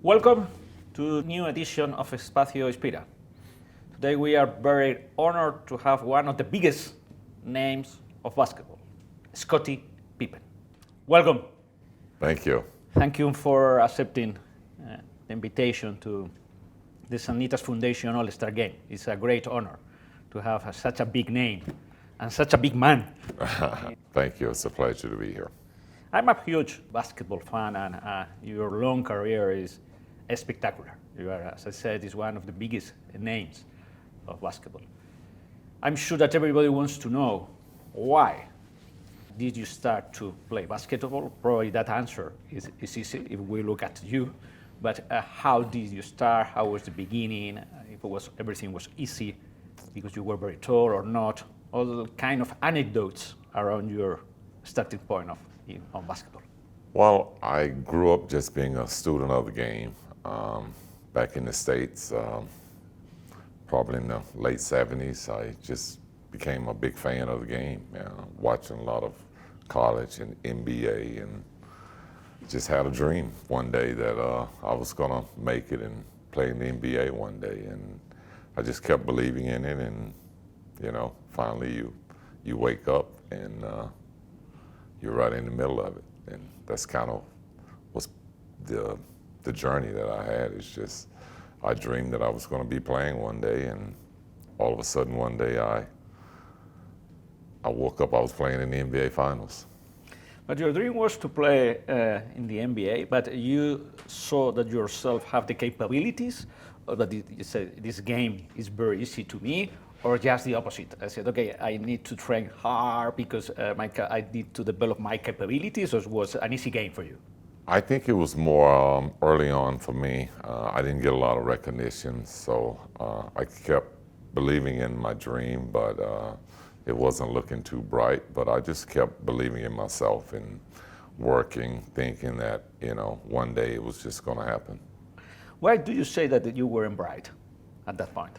Welcome to a new edition of Espacio Inspira. Today we are very honored to have one of the biggest names of basketball, Scottie Pippen. Welcome. Thank you. Thank you for accepting the invitation to the Sanitas Foundation All Star Game. It's a great honor to have such a big name and such a big man. Thank you. It's a pleasure to be here. I'm a huge basketball fan, and your long career is spectacular. You are, as I said, is one of the biggest names of basketball. I'm sure that everybody wants to know why did you start to play basketball? Probably that answer is easy if we look at you, but how did you start? How was the beginning? If everything was easy because you were very tall or not? All the kind of anecdotes around your starting point on basketball. Well, I grew up just being a student of the game. Back in the States, probably in the late 70s, I just became a big fan of the game, watching a lot of college and NBA, and just had a dream one day that I was going to make it and play in the NBA one day. And I just kept believing in it, and finally you wake up and you're right in the middle of it. And that's kind of was the journey that I had. It's just, I dreamed that I was going to be playing one day, and all of a sudden one day I woke up, I was playing in the NBA Finals. But your dream was to play in the NBA, but you saw that yourself have the capabilities, or that you said, this game is very easy to me, or just the opposite? I said, okay, I need to train hard because I need to develop my capabilities, or it was an easy game for you? I think it was more early on for me. I didn't get a lot of recognition, so I kept believing in my dream, but it wasn't looking too bright. But I just kept believing in myself and working, thinking that one day it was just going to happen. Why do you say that you weren't bright at that point?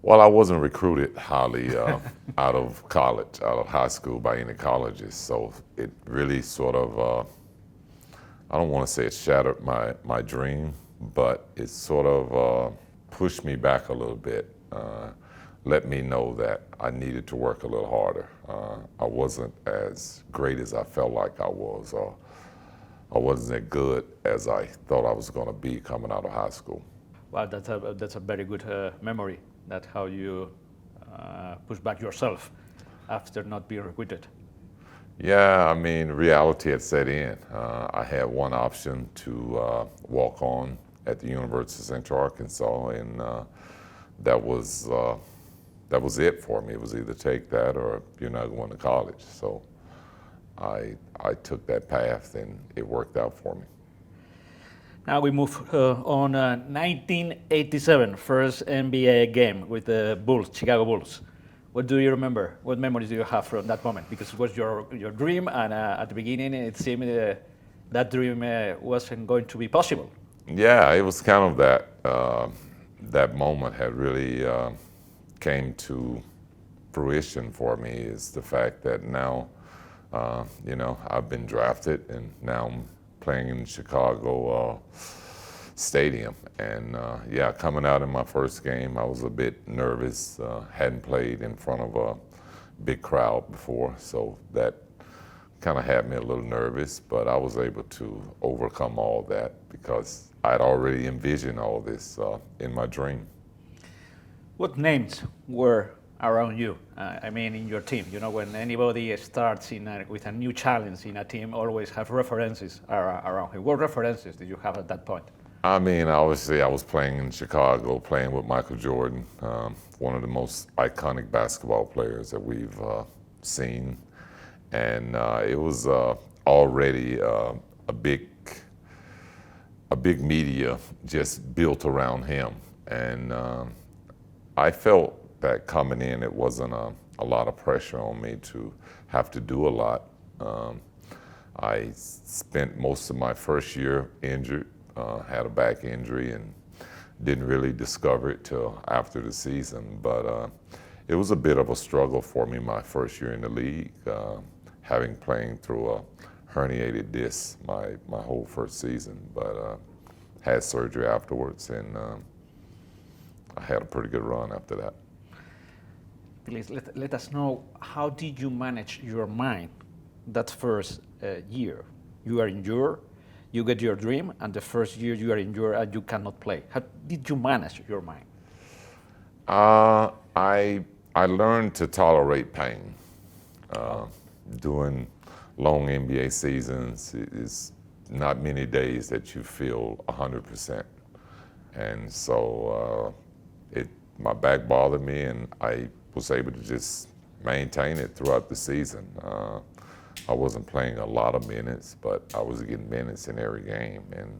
Well, I wasn't recruited highly out of college, out of high school by any colleges, so it really sort of I don't want to say it shattered my dream, but it sort of pushed me back a little bit, let me know that I needed to work a little harder. I wasn't as great as I felt like I was, or I wasn't as good as I thought I was going to be coming out of high school. Wow, that's a very good memory, that how you push back yourself after not being recruited. Yeah, I mean, reality had set in. I had one option to walk on at the University of Central Arkansas, and that was it for me. It was either take that or you're not going to college. So I took that path, and it worked out for me. Now we move on 1987, first NBA game with the Bulls, Chicago Bulls. What do you remember? What memories do you have from that moment? Because it was your dream, and at the beginning it seemed that dream wasn't going to be possible. Yeah, it was kind of that moment had really came to fruition for me, is the fact that now, I've been drafted, and now I'm playing in Chicago Stadium, and coming out in my first game, I was a bit nervous. Hadn't played in front of a big crowd before, so that kind of had me a little nervous, but I was able to overcome all that because I'd already envisioned all this in my dream. What names were around you? In your team. When anybody starts with a new challenge in a team, always have references around him. What references did you have at that point? Obviously, I was playing in Chicago, playing with Michael Jordan, one of the most iconic basketball players that we've seen. And it was already a big media just built around him. And I felt that coming in, it wasn't a lot of pressure on me to have to do a lot. I spent most of my first year injured. Had a back injury and didn't really discover it till after the season. But it was a bit of a struggle for me my first year in the league, having playing through a herniated disc my whole first season. But had surgery afterwards, and I had a pretty good run after that. Please let us know, how did you manage your mind that first year? You are injured, you get your dream, and the first year you are injured and you cannot play. How did you manage your mind? I learned to tolerate pain. Doing long NBA seasons is not many days that you feel 100%. And so my back bothered me, and I was able to just maintain it throughout the season. I wasn't playing a lot of minutes, but I was getting minutes in every game. And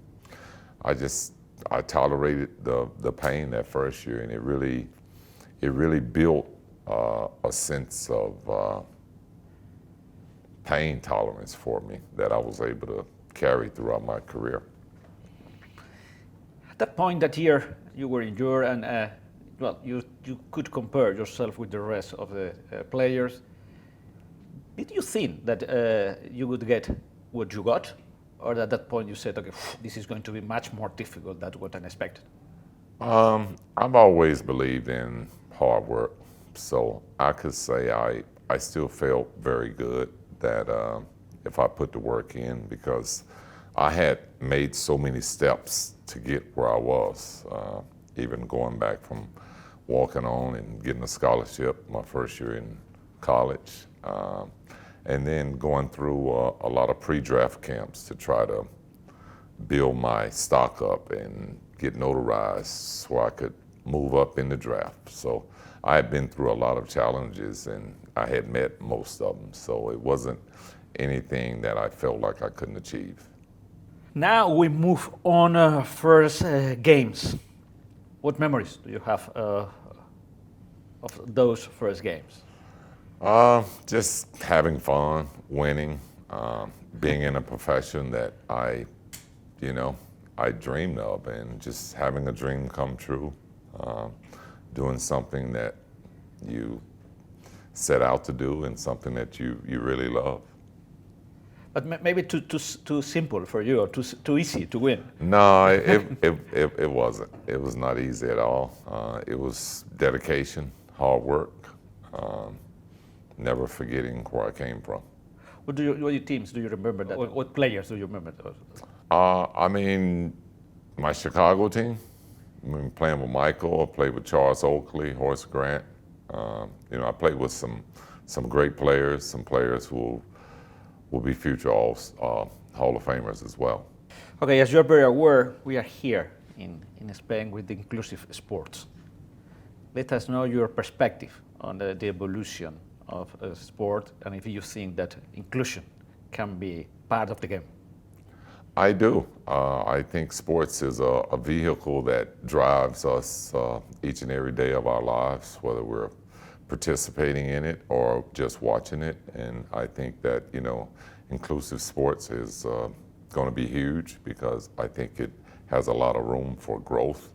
I tolerated the pain that first year, and it really built a sense of pain tolerance for me that I was able to carry throughout my career. At that point, that year, you were injured, and you could compare yourself with the rest of the players. Did you think that you would get what you got, or at that point you said, okay, this is going to be much more difficult than what I expected? I've always believed in hard work, so I could say I still felt very good that if I put the work in, because I had made so many steps to get where I was, even going back from walking on and getting a scholarship my first year in college, and then going through a lot of pre-draft camps to try to build my stock up and get notarized so I could move up in the draft. So I had been through a lot of challenges, and I had met most of them, so it wasn't anything that I felt like I couldn't achieve. Now we move on first games. What memories do you have of those first games? Just having fun, winning, being in a profession that I dreamed of, and just having a dream come true, doing something that you set out to do and something that you really love. But maybe too simple for you, or too easy to win. No, it wasn't. It was not easy at all. It was dedication, hard work, never forgetting where I came from. What teams do you remember that? What players do you remember those? I mean, my Chicago team. I mean, playing with Michael, I played with Charles Oakley, Horace Grant. I played with some great players, some players who will be future Hall of Famers as well. Okay, as you're very aware, we are here in Spain with the inclusive sports. Let us know your perspective on the evolution of sport, and if you think that inclusion can be part of the game. I do. I think sports is a vehicle that drives us each and every day of our lives, whether we're participating in it or just watching it. And I think that, inclusive sports is going to be huge, because I think it has a lot of room for growth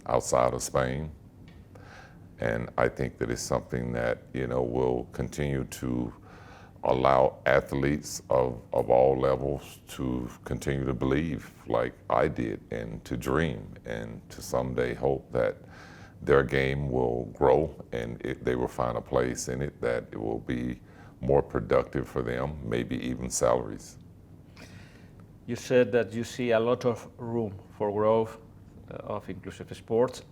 outside of Spain. And I think that it's something that, will continue to allow athletes of all levels to continue to believe like I did, and to dream, and to someday hope that their game will grow, and they will find a place in it that it will be more productive for them, maybe even salaries. You said that you see a lot of room for growth of inclusive sports.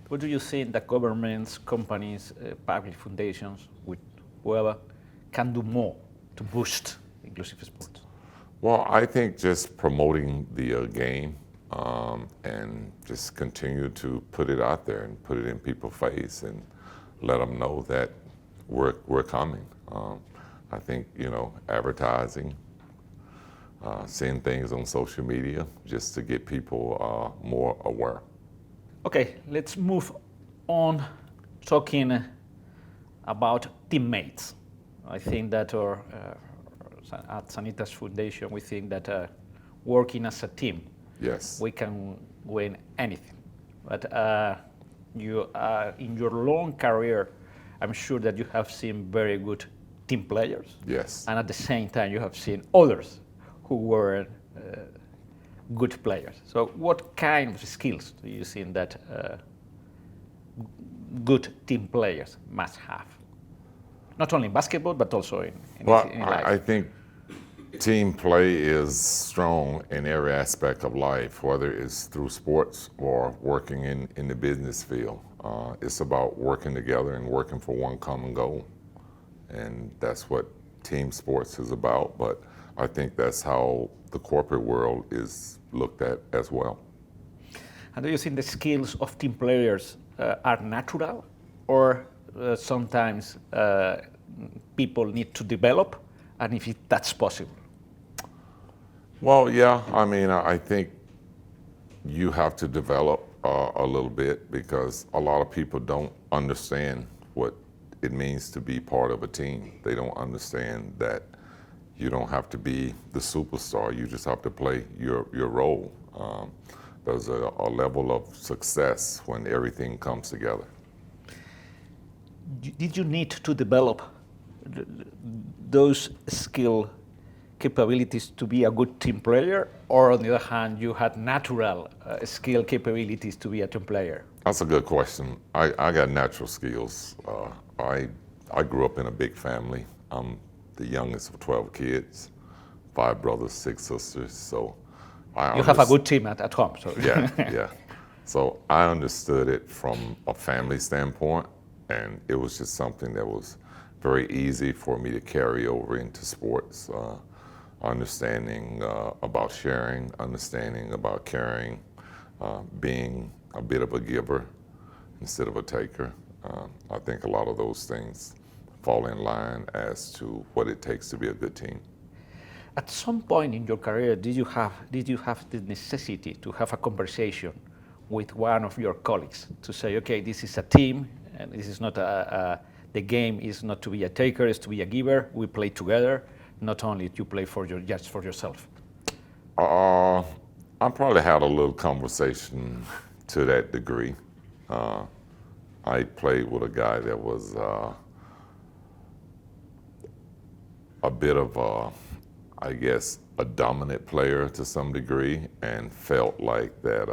What do you think that governments, companies, public foundations, with whoever, can do more to boost inclusive sports? Well, I think just promoting the game, and just continue to put it out there and put it in people's face and let them know that we're coming. I think, advertising, seeing things on social media, just to get people more aware. Okay, let's move on talking about teammates. I think that at Sanitas Foundation, we think that working as a team, yes, we can win anything. But you in your long career, I'm sure that you have seen very good team players. Yes. And at the same time, you have seen others who were good players. So what kind of skills do you think that good team players must have? Not only in basketball, but also in life. I think team play is strong in every aspect of life, whether it's through sports or working in the business field. It's about working together and working for one common goal. And that's what team sports is about, but I think that's how the corporate world is looked at as well. And do you think the skills of team players are natural, or sometimes people need to develop, and if that's possible? Well, yeah, I mean, I think you have to develop a little bit because a lot of people don't understand what it means to be part of a team. They don't understand that you don't have to be the superstar. You just have to play your role. There's a level of success when everything comes together. Did you need to develop those skill capabilities to be a good team player, or on the other hand, you had natural skill capabilities to be a team player? That's a good question. I got natural skills. I grew up in a big family. I'm the youngest of 12 kids, 5 brothers, 6 sisters. So you have a good team at home. So. Yeah, yeah. So I understood it from a family standpoint, and it was just something that was very easy for me to carry over into sports. Understanding about sharing, understanding about caring, being a bit of a giver instead of a taker. I think a lot of those things fall in line as to what it takes to be a good team. At some point in your career, did you have the necessity to have a conversation with one of your colleagues to say, okay, this is a team, and this is not the game is not to be a taker, it's to be a giver. We play together, not only to play just for yourself. I probably had a little conversation to that degree. I played with a guy that was a bit of I guess, a dominant player to some degree, and felt like that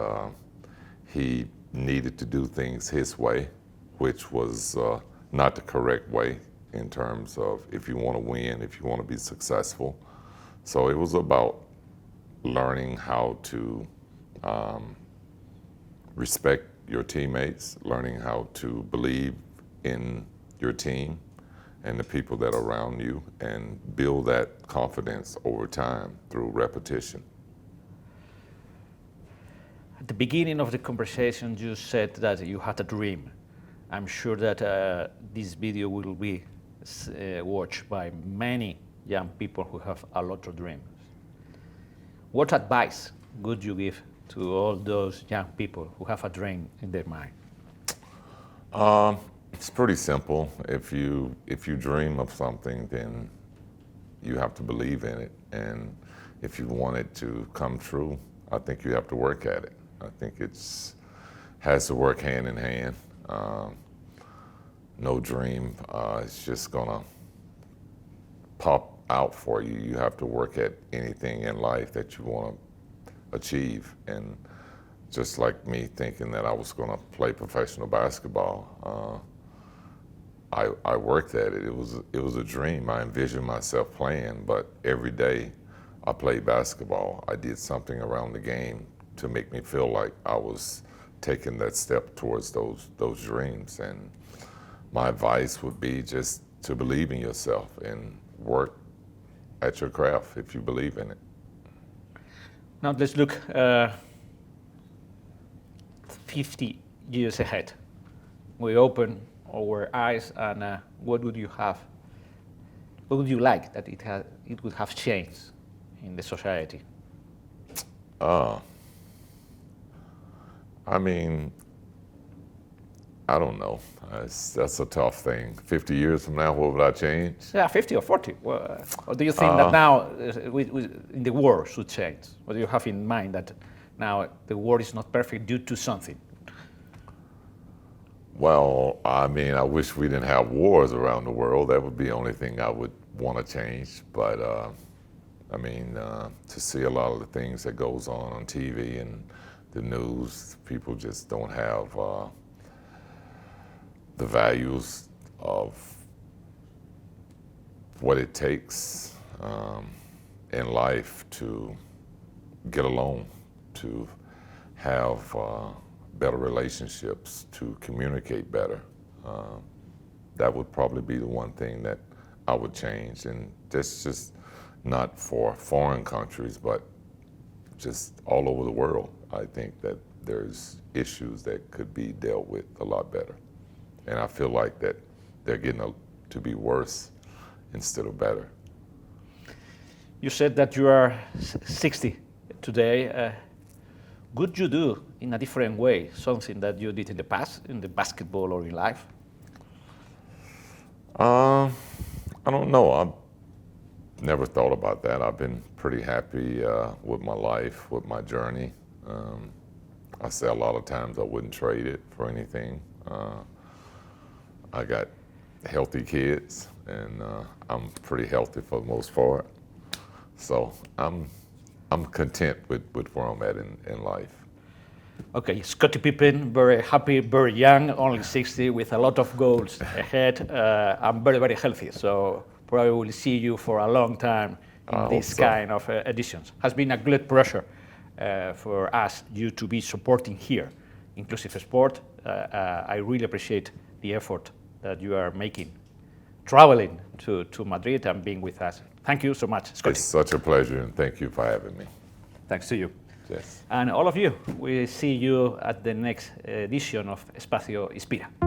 he needed to do things his way, which was not the correct way in terms of if you want to win, if you want to be successful. So it was about learning how to respect your teammates, learning how to believe in your team and the people that are around you, and build that confidence over time through repetition. At the beginning of the conversation, you said that you had a dream. I'm sure that this video will be watched by many young people who have a lot of dreams. What advice would you give to all those young people who have a dream in their mind? It's pretty simple. If you dream of something, then you have to believe in it. And if you want it to come true, I think you have to work at it. I think has to work hand in hand. No dream is just gonna pop out for you. You have to work at anything in life that you want to achieve. And just like me thinking that I was gonna play professional basketball, I worked at it. It was a dream. I envisioned myself playing, but every day I played basketball. I did something around the game to make me feel like I was taking that step towards those dreams. And my advice would be just to believe in yourself and work at your craft if you believe in it. Now let's look 50 years ahead. We open our eyes, and what would you have? What would you like that it would have changed in the society? I mean, I don't know. That's a tough thing. 50 years from now, what would I change? Yeah, 50 or 40. Well, or do you think that now in the world should change? Or do you have in mind that now the world is not perfect due to something? Well, I mean, I wish we didn't have wars around the world. That would be the only thing I would want to change. But I mean, to see a lot of the things that goes on TV and the news, people just don't have the values of what it takes in life to get along, to have better relationships, to communicate better. That would probably be the one thing that I would change. And that's just not for foreign countries, but just all over the world. I think that there's issues that could be dealt with a lot better. And I feel like that they're getting to be worse instead of better. You said that you are 60 today. Could you do in a different way something that you did in the past, in the basketball or in life? I don't know. I've never thought about that. I've been pretty happy with my life, with my journey. I say a lot of times I wouldn't trade it for anything. I got healthy kids, and I'm pretty healthy for the most part. So I'm content with where I'm at in life. Okay, Scottie Pippen, very happy, very young, only 60, with a lot of goals ahead. I'm very, very healthy, so probably will see you for a long time in this kind of editions. Has been a great pleasure for us, you to be supporting here, Inclusive Sport. I really appreciate the effort that you are making, traveling to Madrid and being with us. Thank you so much, Scottie. It's such a pleasure, and thank you for having me. Thanks to you. Yes. And all of you, we see you at the next edition of Espacio Inspira.